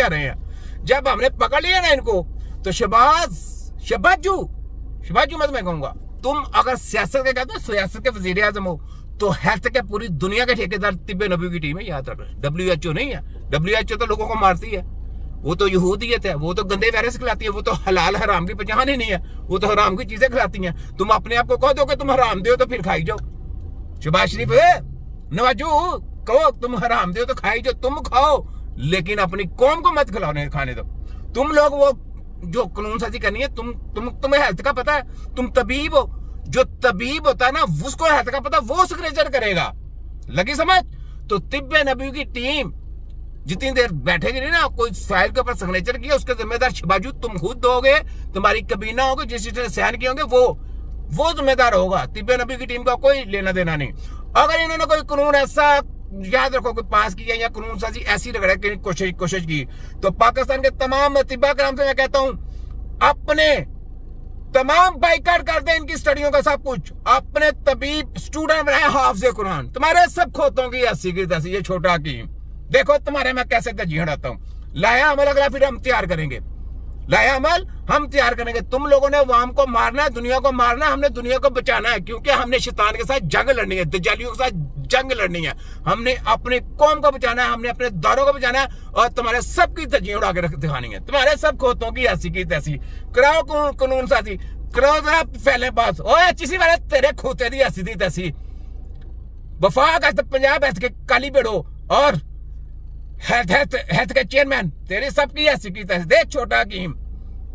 कह रहे हैं। जब हमने पकड़ लिया ना इनको तो शबाजू मैं तुम्हें कहूंगा, तुम अगर सियासत के कहते हो, सियासत के वजीर आजम हो, तो हेल्थ के पूरी दुनिया के ठेकेदार तिब्बे नबी की टीम है, याद रखना। WHO नहीं है, WHO तो लोगों को मारती है, वो तो यहूदियत है, वो तो गंदे वायरस खिलाती है, वो तो हलाल हराम की पहचान ही नहीं है, वो तो हराम की चीजें खिलाती हैं। तुम अपने आप को कह दो कि तुम हराम दो तो फिर खाई जाओ। शहबाज शरीफ नवाजू कहो तुम हराम दो तो खाई जाओ, तुम खाओ लेकिन अपनी कौम को मत खिलाने खाने दो। तुम लोग वो जो कानून साजी करनी है, तुम्हें हेल्थ का पता है, तुम तबीब हो, जो तबीब होता है ना उसको हेल्थ का पता, वो सिग्नेचर करेगा। लगी समझ? तो तिब्बे नबी की टीम जितनी देर बैठेगी नहीं ना, कोई फाइल के ऊपर सिग्नेचर किया उसके जिम्मेदार शहबाजू तुम खुद दोगे, तुम्हारी कबीना होगी, जिस चीज ने सहन किए होंगे वो जिम्मेदार होगा। तिब्बे नबी की टीम का कोई लेना देना नहीं। अगर इन्होंने कोई कानून ऐसा, याद रखो, कोई पास किया या कानून साजी ऐसी रगड़े की कोशिश की, तो पाकिस्तान के तमाम तिब्बा कराम से मैं कहता हूं अपने तमाम बाइकाट कर दे इनकी स्टडियों का सब कुछ। अपने तबीब स्टूडेंट बनाए हाफिज़ कुरान, तुम्हारे सब खोतों की ऐसी की तैसी। ये छोटा हकीम देखो तुम्हारे मैं कैसे तजी हटाता हूं। लाया अमल अगला फिर हम तैयार करेंगे, लाया अमल हम तैयार करेंगे। तुम लोगों ने वाम को मारना है, दुनिया को मारना है, हमने दुनिया को बचाना है, क्योंकि हमने शैतान के साथ जंग लड़नी है, दज्जालियों के साथ जंग लड़नी है। हमने अपनी कौम को बचाना है, हमने अपने दारों को बचाना है, और तुम्हारे सबकी तजी उड़ा के रख दिखानी है। तुम्हारे सब खोतों की ऐसी की तैसी कराओ, कानून साजी कराओ, जरा फैले पास। ओए चिसी वाले तेरे खोते दी ऐसी थी तैसी वफाक है पंजाब हेल्थ के काली बेड़ो और हेल्थ के चेयरमैन, तेरे सबकी ऐसी की तैसी। देख छोटा हकीम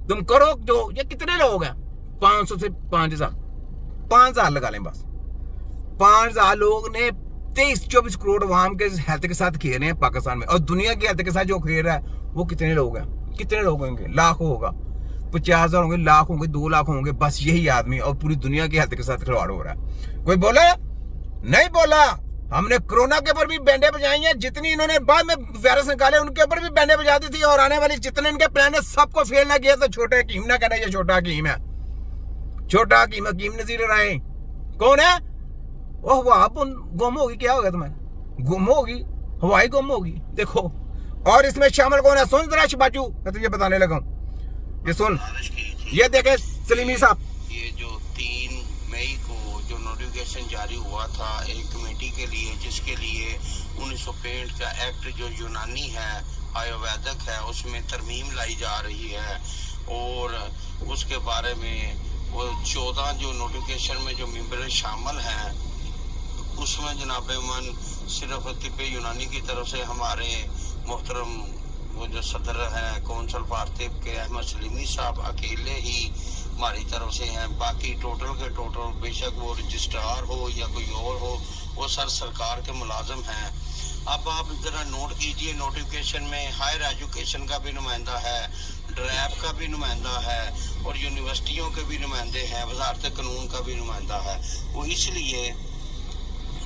तुम करो जो, ये कितने लोग हैं, 500 से 5,000 लगा लें बस। 5,000 लोग ने 23-24 करोड़ अवाम के हेल्थ के साथ खेल रहे हैं पाकिस्तान में, और दुनिया की हेल्थ के साथ जो खेल रहा है वो कितने लोग हैं, कितने लोग होंगे, लाख होगा, 50,000 होंगे, लाख होंगे, 2 लाख होंगे, बस यही आदमी, और पूरी दुनिया की हेल्थ के साथ खिलवाड़ हो रहा है। कोई बोला? नहीं बोला। हमने कोरोना के ऊपर भी बैंडे बजाई हैं, जितनी इन्होंने बाद में वायरस निकाले उनके ऊपर भी बैंडे बजा दी थी, और आने वाली जितने इनके प्लान है सबको फेल ना किया। तो छोटे हकीम ना कहना ये छोटा हकीम है, छोटा हकीम नजीर राय कौन है? ओह वाह गुम होगी, क्या हो गया तुम्हें? गुम होगी, हवाई गुम होगी। देखो, और इसमें शामिल कौन है? सुन जरा शहबाजू, मैं तुझे बताने लगा हूं, ये सुन, ये देखे सलीमी साहब, ये जो 3 मई को जो नोटिफिकेशन जारी हुआ था एक कमेटी के लिए, जिसके लिए 1965 का एक्ट जो यूनानी है, आयुर्वेदिक है, उसमें तरमीम लाई जा रही है, और उसके बारे में वो 14 जो नोटिफिकेशन में जो मेंबर शामिल हैं, उसमें जनाब मन सिर्फ तिब्बे यूनानी की तरफ से हमारे मोहतरम वो जो सदर हैं कौंसल भारतीय के अहमद सलीमी साहब अकेले ही हमारी तरफ से हैं। बाकी टोटल के टोटल बेशक वो रजिस्ट्रार हो या कोई और हो, वो सरकार के मुलाजम हैं। अब आप जरा नोट कीजिए, नोटिफिकेशन में हायर एजुकेशन का भी नुमाइंदा है, ड्रैप का भी नुमाइंदा है, और यूनिवर्सिटियों के भी नुमाइंदे हैं, वजारत कानून का भी नुमाइंदा है। वो इसलिए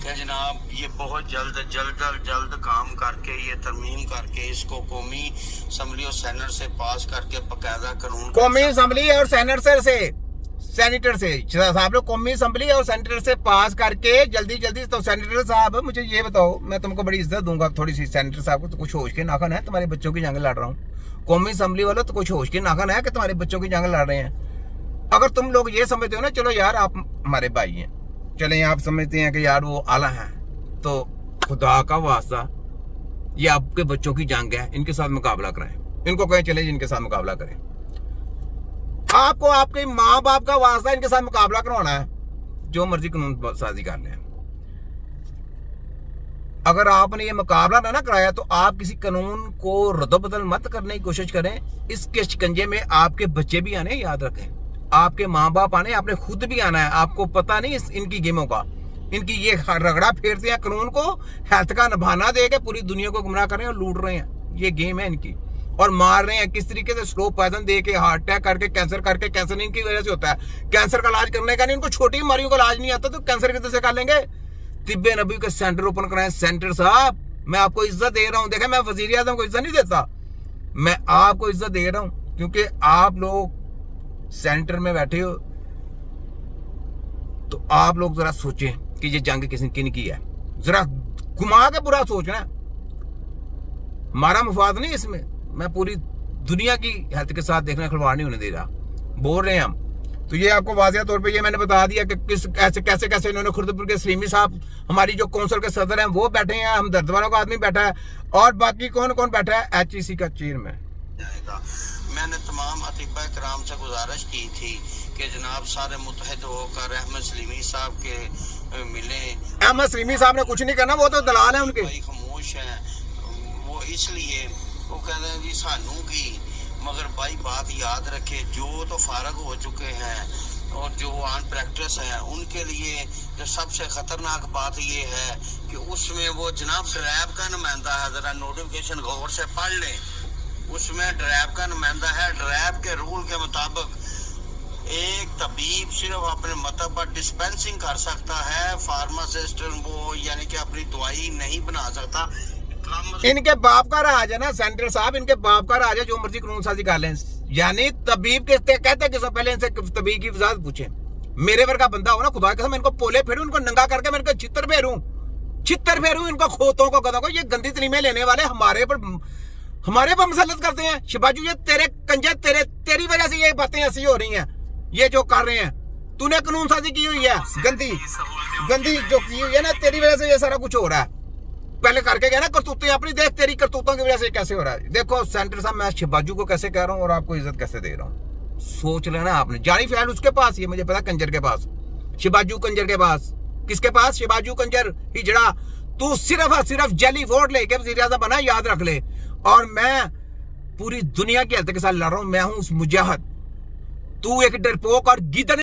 कि जनाब ये बहुत जल्द काम करके, ये तरमीम करके, इसको कौमी असम्बली और सेनेट से पास करके बाकायदा कानून, कौमी असम्बली और सेनेटर से साहब लोग कौमी असम्बली और सेनेटर से पास करके जल्दी। तो सेनेटर साहब मुझे ये बताओ, मैं तुमको बड़ी इज्जत दूंगा थोड़ी सी, सेनेटर साहब को तो कुछ होश के नाखन है, तुम्हारे बच्चों की जंग लड़ रहा हूँ। कौमी असम्बली वालों तो कुछ होश के नाखन है कि तुम्हारे बच्चों की जंग लड़ रहे हैं। अगर तुम लोग ये समझते हो ना, चलो यार आप हमारे भाई हैं, चले आप समझते हैं कि यार वो आला है, तो खुदा का वास्ता ये आपके बच्चों की जंग है, इनके साथ मुकाबला कराएं, इनको कहें चले इनके साथ मुकाबला करें। आपको आपके माँ बाप का वास्ता इनके साथ मुकाबला करवाना है, जो मर्जी कानून साजी कर लें। अगर आपने ये मुकाबला ना कराया तो आप किसी कानून को रद्दोबदल मत करने की कोशिश करें। इसके शिकंजे में आपके बच्चे भी आने, याद रखें, आपके माँ बाप आने, आपने खुद भी आना है। आपको पता नहीं इनकी गेमों का, इनकी ये रगड़ा फेरते हैं कानून को हेल्थ का नभाना दे के पूरी दुनिया को गुमराह कर रहे हैं और लूट रहे हैं। ये गेम है इनकी, और मार रहे हैं किस तरीके से, स्लो पॉइजन दे के, हार्ट अटैक करके, कैंसर करके। कैंसर नहीं इनकी वजह से होता है, कैंसर का इलाज करने का नहीं, इनको छोटी बीमारियों का इलाज नहीं आता, तो कैंसर किधर से कर लेंगे? तिब्बे नबी के सेंटर ओपन कराएं। सेंटर साहब मैं आपको इज्जत दे रहा हूं, देखें मैं वजीर आजम को इज्जत नहीं देता, मैं आपको इज्जत दे रहा हूं, क्योंकि आप लोग सेंटर में बैठे हो। तो आप लोग जरा सोचें कि ये जंग किन की है, जरा घुमा के पूरा सोचना। हमारा मुफाद नहीं इसमें, मैं पूरी दुनिया की हेल्थ के साथ देखना खिलवाड़ नहीं होने दे रहा, बोल रहे हैं हम। तो ये आपको वाज़ेह तौर पे ये मैंने बता दिया कि किस कैसे कैसे इन्होंने खुर्दपुर के सलीमी साहब, हमारी जो कौंसिल के सदर हैं वो बैठे हैं, हमदर्द वालों का आदमी बैठा है, और बाकी कौन कौन बैठा है, HEC का चेयरमैन। मैंने तमाम अतिबा कराम से गुजारिश की थी कि जनाब सारे मुतहद होकर अहमद सलीमी साहब के मिले। अहमद सलीमी साहब ने कुछ नहीं करना, वो तो दलाल है उनके। भाई खामोश हैं वो, इसलिए वो कहते हैं जी सानू की, मगर भाई बात याद रखे, जो तो फारग हो चुके हैं और जो ऑन प्रैक्टिस है उनके लिए जो सबसे खतरनाक बात ये है कि उसमें वो जनाब ड्रैब का नुमाइंदा है, जरा नोटिफिकेशन गौर से पढ़ लें, उसमें ड्रैब का नुमाइंदा है। ड्रैब के रूल के मुताबिक एक तबीब सिर्फ अपने मतलब पर डिस्पेंसिंग कर सकता है, फार्मासिस्ट वो यानी कि अपनी दवाई नहीं बना सकता। इनके बाप का राज है ना सेंटर साहब, इनके बाप का राज है, जो मर्जी कानून साजी कर लें। यानी तबीब के कहते हैं कि पहले इनसे तबीब की वजाहत पूछे। मेरे वर्गा बंदा हो ना, खुदा के साथ इनको पोले फेरूं, इनको नंगा करके मैं इनको छितर फेरूं इनको खोतों को, गधों को। ये गंदी तलीमें लेने वाले हमारे पर मुसल्लत करते हैं। शिबाजू ये तेरे कंजर, तेरी वजह से ये बातें ऐसी हो रही हैं, ये जो कर रहे हैं, तूने कानून साजी की हुई है, गंदी जो की हुई है ना, तेरी वजह से ये सारा कुछ हो रहा है। पहले करके गया ना करतूतें अपनी, देख तेरी करतूतों की वजह से कैसे हो रहा है। देखो सेंटर साहब, मैं शिबाजू को कैसे कह रहा हूँ और आपको इज्जत कैसे दे रहा हूँ, सोच लेना आपने। जारी फैल उसके पास, ये मुझे पता, कंजर के पास, शिबाजू कंजर के पास। किसके पास? शिबाजू कंजर हिजड़ा। तू सिर्फ जली वोट लेके वज़ीर आज़म बना, याद रख ले। और मैं पूरी दुनिया की हेल्थ के साथ लड़ रहा हूं, मैं हूं उस मुजाहिद, तू एक डरपोक और गीदड़